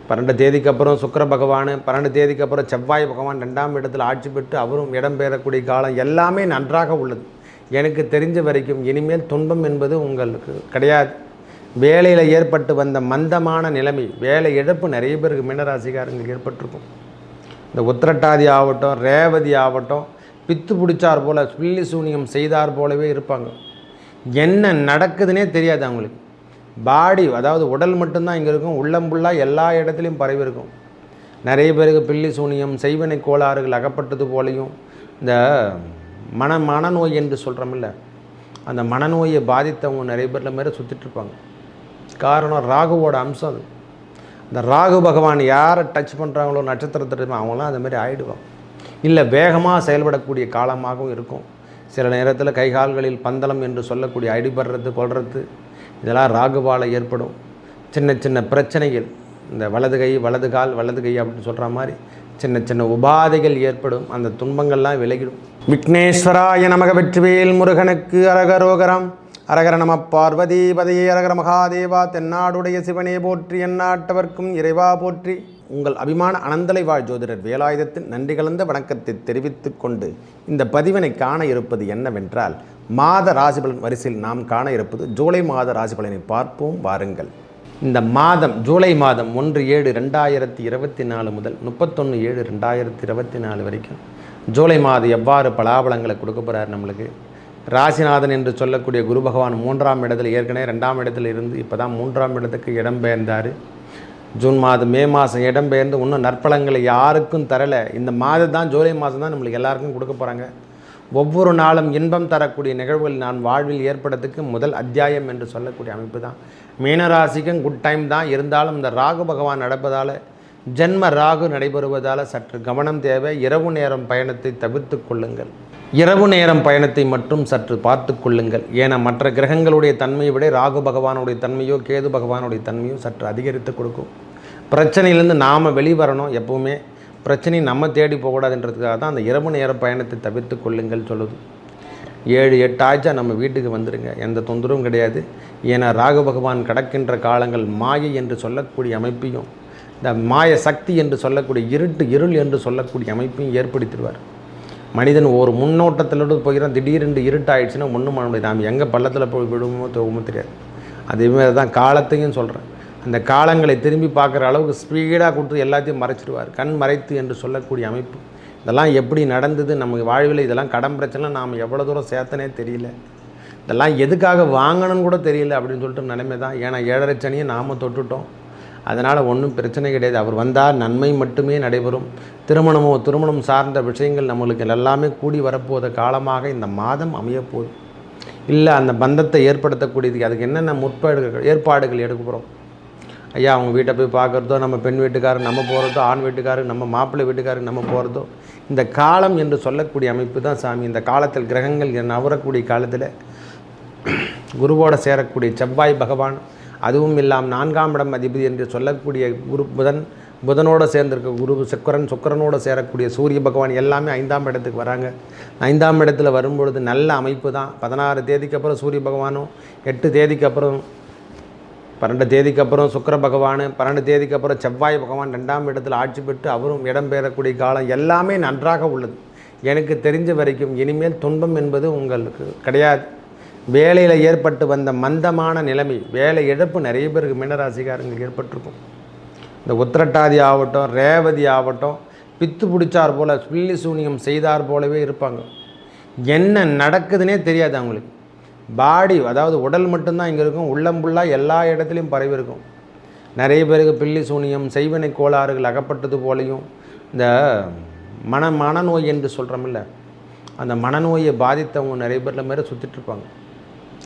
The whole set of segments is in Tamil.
12 தேதிக்கு அப்புறம் சுக்கிர பகவான், 12 தேதிக்கு அப்புறம் செவ்வாய் பகவான் 2ஆம் இடத்தில் ஆட்சி பெற்று அவரும் இடம்பெறக்கூடிய காலம் எல்லாமே நன்றாக உள்ளது. எனக்கு தெரிஞ்ச வரைக்கும் இனிமேல் துன்பம் என்பது உங்களுக்கு கிடையாது. வேலையில் ஏற்பட்டு வந்த மந்தமான நிலைமை, வேலை இழப்பு நிறைய பேருக்கு மீனராசிக்காரங்களுக்கு ஏற்பட்டிருக்கும். இந்த உத்திரட்டாதி ஆகட்டும், ரேவதி ஆகட்டும், பித்து பிடிச்சார் போல், பில்லி சூனியம் செய்தார் போலவே இருப்பாங்க. என்ன நடக்குதுன்னே தெரியாது அவங்களுக்கு. பாடி, அதாவது உடல் மட்டும்தான் இங்கே இருக்கும், உள்ளம்புள்ளாக எல்லா இடத்துலையும் பரவி இருக்கும். நிறைய பேருக்கு பில்லி சூனியம், செய்வினை கோளாறுகள் அகப்பட்டது போலையும், இந்த மனநோய் என்று சொல்கிறோமில்ல, அந்த மனநோயை பாதித்தவங்க நிறைய பேரில் மாரி சுற்றிட்டுருப்பாங்க. காரணம் ராகுவோட அம்சம் அது. இந்த ராகு பகவான் யாரை டச் பண்ணுறாங்களோ நட்சத்திரத்திற்கு அவங்களாம் அது மாதிரி ஆகிடுவாங்க. இல்லை வேகமாக செயல்படக்கூடிய காலமாகவும் இருக்கும். சில நேரத்தில் கைகால்களில் பந்தளம் என்று சொல்லக்கூடிய அடிபடுறது கொள்வது இதெல்லாம் ராகுவால் ஏற்படும். சின்ன சின்ன பிரச்சனைகள், இந்த வலது கை வலது கால் வலது கை அப்படின்னு சொல்கிற மாதிரி சின்ன சின்ன உபாதைகள் ஏற்படும். அந்த துன்பங்கள்லாம் விலகிடும். விக்னேஸ்வராய நமக. வெற்றிவேல் முருகனுக்கு அரகரோகரம். அரகர நம பார்வதி பதையே. அரகர மகாதேவா. தென்னாடுடைய சிவனே போற்றி, எந்நாட்டவர்க்கும் இறைவா போற்றி. உங்கள் அபிமான அனந்தலை வாழ் ஜோதிடர் வேலாயுதத்தின் நன்றி கலந்த வணக்கத்தை தெரிவித்து கொண்டு இந்த பதிவினை காண இருப்பது என்னவென்றால், மாத ராசிபலன் வரிசையில் நாம் காண இருப்பது ஜூலை மாத ராசிபலனை பார்ப்போம் வாருங்கள். இந்த மாதம் ஜூலை மாதம் 1/7/2024 முதல் 31/7/2024 வரைக்கும் ஜூலை மாதம் எவ்வாறு பலாபலங்களை கொடுக்க போகிறார் நம்மளுக்கு. ராசிநாதன் என்று சொல்லக்கூடிய குரு பகவான் 3ஆம் இடத்துல, ஏற்கனவே 2ஆம் இடத்துல இருந்து இப்போ தான் 3ஆம் இடத்துக்கு இடம்பெயர்ந்தார். ஜூன் மாதம் மே மாதம் இடம்பெயர்ந்து இன்னும் நற்பலங்களை யாருக்கும் தரலை. இந்த மாதம் தான், ஜூலை மாதம் தான் நம்மளுக்கு எல்லாருக்கும் கொடுக்க போகிறாங்க. ஒவ்வொரு நாளும் இன்பம் தரக்கூடிய நிகழ்வுகள் நான் வாழ்வில் ஏற்படுறதுக்கு முதல் அத்தியாயம் என்று சொல்லக்கூடிய அமைப்பு தான். மீனராசிக்கும் குட் டைம் தான். இருந்தாலும் இந்த ராகு பகவான் நடப்பதால், ஜென்ம ராகு நடைபெறுவதால் சற்று கவனம் தேவை. இரவு நேரம் பயணத்தை தவிர்த்து கொள்ளுங்கள். இரவு நேரம் பயணத்தை மட்டும் சற்று பார்த்து கொள்ளுங்கள். ஏன்னா மற்ற கிரகங்களுடைய தன்மையை விட ராகு பகவானுடைய தன்மையோ கேது பகவானுடைய தன்மையோ சற்று அதிகரித்து கொடுக்கும். பிரச்சனையிலேருந்து நாம் வெளிவரணும். எப்போவுமே பிரச்சனை நம்ம தேடி போகக்கூடாதுன்றதுக்காக தான் அந்த இரவு நேர பயணத்தை தவிர்த்து கொள்ளுங்கள் சொல்லுது. 7-8 ஆச்சா நம்ம வீட்டுக்கு வந்துடுங்க, எந்த தொந்தரவும் கிடையாது. ஏன்னா ராகு பகவான் கடக்கின்ற காலங்கள் மாயை என்று சொல்லக்கூடிய அமைப்பையும், இந்த மாய சக்தி என்று சொல்லக்கூடிய இருள் என்று சொல்லக்கூடிய அமைப்பையும் ஏற்படுத்திடுவார். மனிதன் ஒரு முன்னோட்டத்திலோடு போகிறான், திடீரென்று இருட்டாயிடுச்சுன்னா ஒன்றும் பண்ண முடியாது. நாம் எங்கே பள்ளத்தில் போய் விடுமோ தோமோ தெரியாது. அதேமாதிரி தான் காலத்தையும் சொல்கிறேன். அந்த காலங்களை திரும்பி பார்க்குற அளவுக்கு ஸ்பீடாக கொடுத்து எல்லாத்தையும் மறைச்சிடுவார். கண் மறைத்து என்று சொல்லக்கூடிய அமைப்பு. இதெல்லாம் எப்படி நடந்தது நமக்கு வாழ்வில்? இதெல்லாம் கடன் பிரச்சனை நாம் எவ்வளோ தூரம் சேர்த்தனே தெரியல. இதெல்லாம் எதுக்காக வாங்கணும்னு கூட தெரியல அப்படின்னு சொல்லிட்டு நிலைமை தான். ஏன்னா 7.5 சனியை நாம் தொட்டுட்டோம். அதனால் ஒன்றும் பிரச்சனை கிடையாது. அவர் வந்தால் நன்மை மட்டுமே நடைபெறும். திருமணம் சார்ந்த விஷயங்கள் நம்மளுக்கு எல்லாமே கூடி வரப்போகிற காலமாக இந்த மாதம் அமையப்போகுது. இல்லை அந்த பந்தத்தை ஏற்படுத்தக்கூடியது அதுக்கு என்னென்ன ஏற்பாடுகள் எடுக்க போகிறோம். ஐயா அவங்க வீட்டை போய் பார்க்குறதோ, நம்ம பெண் வீட்டுக்காரர் நம்ம போகிறதோ, ஆண் வீட்டுக்காரர் நம்ம மாப்பிள்ளை வீட்டுக்காரர் நம்ம போகிறதோ, இந்த காலம் என்று சொல்லக்கூடிய அமைப்பு தான் சாமி. இந்த காலத்தில் கிரகங்கள் நவரக்கூடிய காலத்தில் குருவோடு சேரக்கூடிய செவ்வாய் பகவான், அதுவும் இல்லாமல் 4ஆம் இடம் அதிபதி என்று சொல்லக்கூடிய புதனோடு சேர்ந்திருக்க குரு, சுக்கிரனோடு சேரக்கூடிய சூரிய பகவான் எல்லாமே 5ஆம் இடத்துக்கு வராங்க. 5ஆம் இடத்துல வரும்பொழுது நல்ல அமைப்பு தான். 16 தேதிக்கு அப்புறம் சூரிய பகவானும், 8 தேதிக்கு அப்புறம் 12 தேதிக்கு அப்புறம் சுக்கிர பகவான், 12 தேதிக்கு அப்புறம் செவ்வாய் பகவான் 2ஆம் இடத்தில் ஆட்சி பெற்று அவரும் இடம்பெறக்கூடிய காலம் எல்லாமே நன்றாக உள்ளது. எனக்கு தெரிஞ்ச வரைக்கும் இனிமேல் துன்பம் என்பது உங்களுக்கு கிடையாது. வேலையில் ஏற்பட்டு வந்த மந்தமான நிலைமை, வேலை இழப்பு நிறைய பேருக்கு மீனராசிக்காரங்களுக்கு ஏற்பட்டிருக்கும். இந்த உத்திரட்டாதி ஆகட்டும், ரேவதி ஆகட்டும், பித்து பிடிச்சார் போல், பில்லி சூனியம் செய்தார் போலவே இருப்பாங்க. என்ன நடக்குதுன்னே தெரியாது அவங்களுக்கு. பாடி, அதாவது உடல் மட்டும்தான் இங்கே இருக்கும், உள்ளம்புள்ளாக எல்லா இடத்துலையும் பரவி இருக்கும். நிறைய பேருக்கு பில்லி சூனியம், செய்வினை கோளாறுகள் அகப்பட்டது போலையும், இந்த மனநோய் என்று சொல்கிறோமில்ல, அந்த மனநோயை பாதித்தவங்க நிறைய பேரில் மாரி சுற்றிட்டுருப்பாங்க.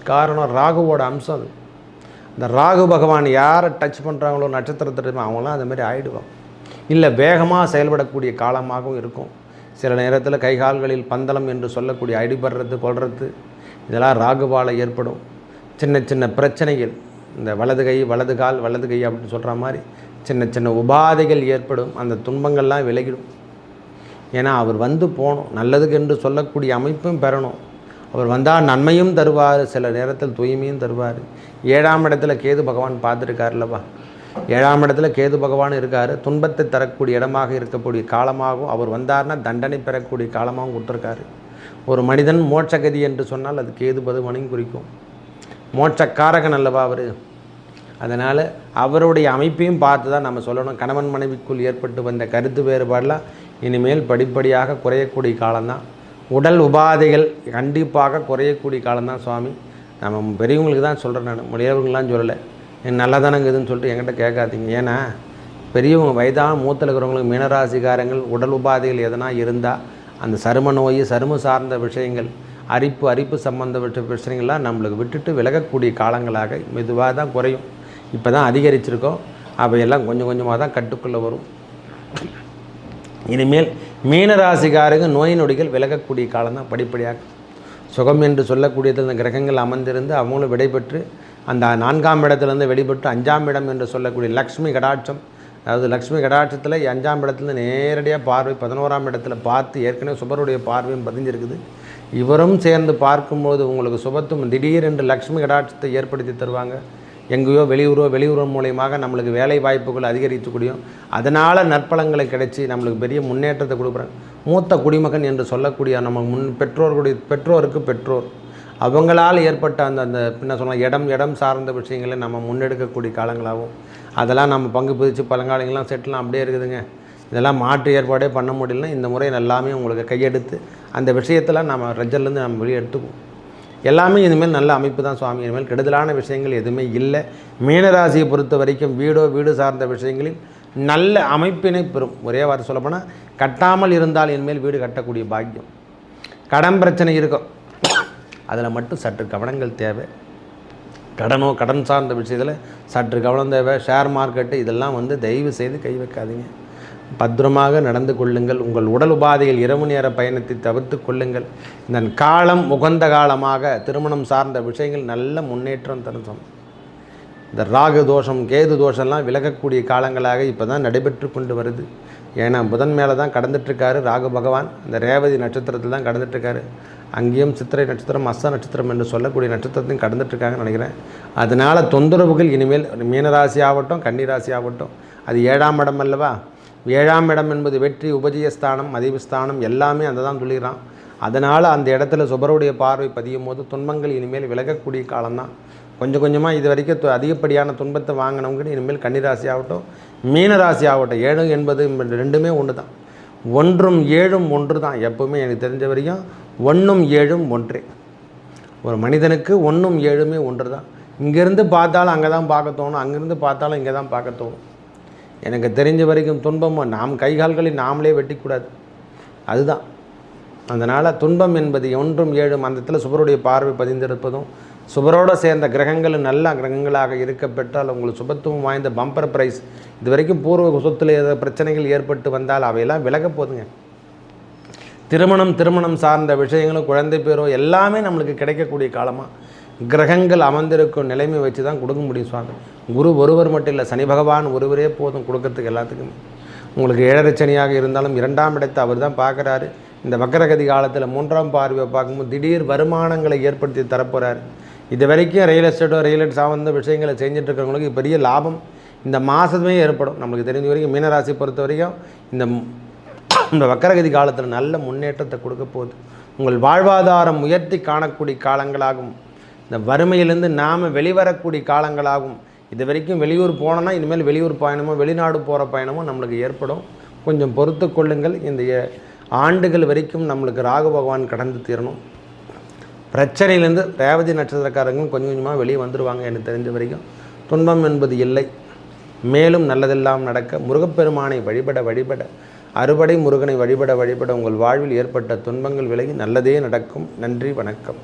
காரணம் ராகுவோட அம்சம் அது. இந்த ராகு பகவான் யாரை டச் பண்ணுறாங்களோ நட்சத்திரத்திற்கு அவங்களாம் அது மாதிரி ஆகிடுவாங்க. இல்லை வேகமாக செயல்படக்கூடிய காலமாகவும் இருக்கும். சில நேரத்தில் கைகால்களில் பந்தளம் என்று சொல்லக்கூடிய அடிபடுறது கொள்வது இதெல்லாம் ராகுவால் ஏற்படும். சின்ன சின்ன பிரச்சனைகள், இந்த வலது கை வலது கால் வலது கை அப்படின்னு சொல்கிற மாதிரி சின்ன சின்ன உபாதைகள் ஏற்படும். அந்த துன்பங்கள்லாம் விலகிடும். ஏன்னா அவர் வந்து போகணும், நல்லதுக்கு என்று சொல்லக்கூடிய அமைப்பும் பெறணும். அவர் வந்தால் நன்மையும் தருவார், சில நேரத்தில் தூய்மையும் தருவார். 7ஆம் இடத்துல கேது பகவான் பார்த்துருக்காருல்லவா. 7ஆம் இடத்துல கேது பகவான் இருக்கார். துன்பத்தை தரக்கூடிய இடமாக இருக்கக்கூடிய காலமாகவும் அவர் வந்தார்னா தண்டனை பெறக்கூடிய காலமாகவும் கொடுத்துருக்காரு. ஒரு மனிதன் மோட்சகதி என்று சொன்னால் அது கேது பகவானையும் குறிக்கும். மோட்சக்காரகன் அல்லவா அவர். அதனால் அவருடைய அமைப்பையும் பார்த்து தான் நம்ம சொல்லணும். கணவன் மனைவிக்குள் ஏற்பட்டு வந்த கருத்து வேறுபாடெலாம் இனிமேல் படிப்படியாக குறையக்கூடிய காலம்தான். உடல் உபாதைகள் கண்டிப்பாக குறையக்கூடிய காலம்தான் சுவாமி. நம்ம பெரியவங்களுக்கு தான் சொல்கிறேன், நான் முடியவங்களாம் சொல்லலை. நல்லா தானங்குதுன்னு சொல்லிட்டு என்கிட்ட கேட்காதீங்க. ஏன்னா பெரியவங்க வயதான மூத்தில் இருக்கிறவங்களுக்கு மீனராசிக்காரங்கள் உடல் உபாதைகள் எதனா இருந்தால் அந்த சரும நோய், சரும சார்ந்த விஷயங்கள், அரிப்பு சம்பந்தப்பட்ட பிரச்சனைகள்லாம் நம்மளுக்கு விட்டுட்டு விலகக்கூடிய காலங்களாக மெதுவாக தான் குறையும். இப்போ தான் அதிகரிச்சிருக்கோம். அவையெல்லாம் கொஞ்சம் கொஞ்சமாக தான் கட்டுக்குள்ளே வரும். இனிமேல் மீனராசிக்காரங்க நோய் நொடிகள் விலகக்கூடிய காலம்தான். படிப்படியாக சுகம் என்று சொல்லக்கூடியதில் இந்த கிரகங்கள் அமர்ந்திருந்து அவங்களும் விடைபெற்று அந்த 4ஆம் இடத்துலேருந்து வெளிப்பட்டு 5ஆம் இடம் என்று சொல்லக்கூடிய லக்ஷ்மி கடாட்சம், அதாவது லக்ஷ்மி கடாட்சத்தில் 5ஆம் இடத்துலேருந்து நேரடியாக பார்வை 11ஆம் இடத்துல பார்த்து ஏற்கனவே சுபருடைய பார்வையும் பதிஞ்சிருக்குது. இவரும் சேர்ந்து பார்க்கும்போது உங்களுக்கு சுபத்தும் திடீரென்று லக்ஷ்மி கடாட்சத்தை ஏற்படுத்தி தருவாங்க. எங்கேயோ வெளியூரோ மூலியமாக நம்மளுக்கு வேலை வாய்ப்புகள் அதிகரிக்கக்கூடியும், அதனால் நற்பலங்களை கிடைச்சி நம்மளுக்கு பெரிய முன்னேற்றத்தை கொடுக்குறாங்க. மூத்த குடிமகன் என்று சொல்லக்கூடிய நம்ம பெற்றோருக்கு பெற்றோர் அவங்களால் ஏற்பட்ட அந்த என்ன சொல்லலாம் இடம் சார்ந்த விஷயங்களை நம்ம முன்னெடுக்கக்கூடிய காலங்களாகவும், அதெல்லாம் நம்ம பங்கு பிரித்து பழங்காலங்கள்லாம் செட்டிலாம் அப்படியே இருக்குதுங்க. இதெல்லாம் மாற்று ஏற்பாடே பண்ண முடியலன்னா இந்த முறை எல்லாமே உங்களுக்கு கையெடுத்து அந்த விஷயத்தெல்லாம் நம்ம ரெஜர்லேருந்து நம்ம வெளியே எடுத்துக்குவோம். எல்லாமே இனிமேல் நல்ல அமைப்பு தான் சுவாமி. இனிமேல் கெடுதலான விஷயங்கள் எதுவுமே இல்லை. மீனராசியை பொறுத்த வரைக்கும் வீடு சார்ந்த விஷயங்களில் நல்ல அமைப்பினை பெறும். ஒரே வார்த்தை சொல்லப்போனால் கட்டாமல் இருந்தால் இனிமேல் வீடு கட்டக்கூடிய பாக்கியம். கடன் பிரச்சனை இருக்கும், அதில் மட்டும் சற்று கவனங்கள் தேவை. கடன் சார்ந்த விஷயத்தில் சற்று கவனம் தேவை. ஷேர் மார்க்கெட்டு இதெல்லாம் தயவு செய்து கை வைக்காதீங்க. பத்திரமாக நடந்து கொள்ளுங்கள். உங்கள் உடல் உபாதைகள் இரவு நேர பயணத்தை தவிர்த்து கொள்ளுங்கள். இந்த காலம் உகந்த காலமாக திருமணம் சார்ந்த விஷயங்கள் நல்ல முன்னேற்றம் தரும். இந்த ராகு தோஷம் கேது தோஷம்லாம் விலகக்கூடிய காலங்களாக இப்போ தான் நடைபெற்று கொண்டு வருது. ஏன்னா புதன் மேலே தான் கடந்துட்டுருக்காரு ராகு பகவான். இந்த ரேவதி நட்சத்திரத்தில் தான் கடந்துட்டுருக்காரு. அங்கேயும் சித்திரை நட்சத்திரம், அஸ்த நட்சத்திரம் என்று சொல்லக்கூடிய நட்சத்திரத்தையும் கடந்துட்டுருக்காங்கன்னு நினைக்கிறேன். அதனால் தொந்தரவுகள் இனிமேல் மீனராசி ஆகட்டும் கன்னிராசி ஆகட்டும், அது 7ஆம் இடம் அல்லவா. 7ஆம் இடம் என்பது வெற்றி, உபஜயஸ்தானம், மதிவுஸ்தானம் எல்லாமே அந்த தான் சொல்லிடுறான். அதனால் அந்த இடத்துல சுபருடைய பார்வை பதியும் போது துன்பங்கள் இனிமேல் விலகக்கூடிய காலம்தான். கொஞ்சம் கொஞ்சமாக இது வரைக்கும் அதிகப்படியான துன்பத்தை வாங்கினவங்க இனிமேல் கன்னிராசி ஆகட்டும் மீனராசி ஆகட்டும். 7 என்பது ரெண்டுமே ஒன்று தான். 1ம் 7ம் ஒன்று தான். எப்போவுமே எனக்கு தெரிஞ்ச வரைக்கும் 1ம் 7ம் ஒன்றே. ஒரு மனிதனுக்கு 1ம் 7மே ஒன்று தான். இங்கேருந்து பார்த்தாலும் அங்கே தான் பார்க்க தோணும், அங்கேருந்து பார்த்தாலும் இங்கே தான் பார்க்க தோணும். எனக்கு தெரிஞ்ச வரைக்கும் துன்பம் நாம் கைகால்களை நாமளே வெட்டிக்கூடாது, அதுதான். அதனால் துன்பம் என்பது 1ம் 7ம் அந்த இடத்துல சுபருடைய பார்வை பதிந்திருப்பதும், சுபரோடு சேர்ந்த கிரகங்கள் நல்ல கிரகங்களாக இருக்க பெற்றால் உங்களுக்கு சுபத்துவம் வாய்ந்த பம்பர் பிரைஸ், இது வரைக்கும் பூர்வ சொத்தில் ஏதாவது பிரச்சனைகள் ஏற்பட்டு வந்தால் அவையெல்லாம் விலக போதுங்க. திருமணம் சார்ந்த விஷயங்களும் குழந்தை பேரோ எல்லாமே நம்மளுக்கு கிடைக்கக்கூடிய காலமாக கிரகங்கள் அமர்ந்திருக்கும் நிலைமை வச்சு தான் கொடுக்க முடியும் சுவாமி. குரு ஒருவர் மட்டும் இல்லை, சனி பகவான் ஒருவரே போதும் கொடுக்கறதுக்கு எல்லாத்துக்குமே. உங்களுக்கு 7.5 சனியாக இருந்தாலும் 2ஆம் இடத்தை அவர் தான் பார்க்குறாரு. இந்த வக்கரகதி காலத்தில் 3ஆம் பார்வையை பார்க்கும்போது திடீர் வருமானங்களை ஏற்படுத்தி தரப்போகிறார். இது வரைக்கும் ரியல் எஸ்டேட் சார்ந்த விஷயங்களை செஞ்சுட்டு இருக்கிறவங்களுக்கு பெரிய லாபம் இந்த மாதமே ஏற்படும். நம்மளுக்கு தெரிஞ்ச வரைக்கும் மீனராசி பொறுத்த வரைக்கும் இந்த வக்கரகதி காலத்தில் நல்ல முன்னேற்றத்தை கொடுக்க போகுது. உங்கள் வாழ்வாதாரம் உயர்த்தி காணக்கூடிய காலங்களாகும். இந்த வறுமையிலேருந்து நாம் வெளிவரக்கூடிய காலங்களாகும். இது வரைக்கும் வெளியூர் போனோன்னா இனிமேல் வெளியூர் பயணமோ வெளிநாடு போகிற பயணமோ நம்மளுக்கு ஏற்படும். கொஞ்சம் பொறுத்து கொள்ளுங்கள். இந்த ஆண்டுகள் வரைக்கும் நம்மளுக்கு ராகு பகவான் கடந்து தீரணும். பிரச்சனையிலேருந்து ரேவதி நட்சத்திரக்காரங்களும் கொஞ்சம் கொஞ்சமாக வெளியே வந்துடுவாங்க. எனக்கு தெரிஞ்ச வரைக்கும் துன்பம் என்பது இல்லை. மேலும் நல்லதெல்லாம் நடக்க முருகப்பெருமானை வழிபட அறுபடை முருகனை வழிபட உங்கள் வாழ்வில் ஏற்பட்ட துன்பங்கள் விலகி நல்லதே நடக்கும். நன்றி, வணக்கம்.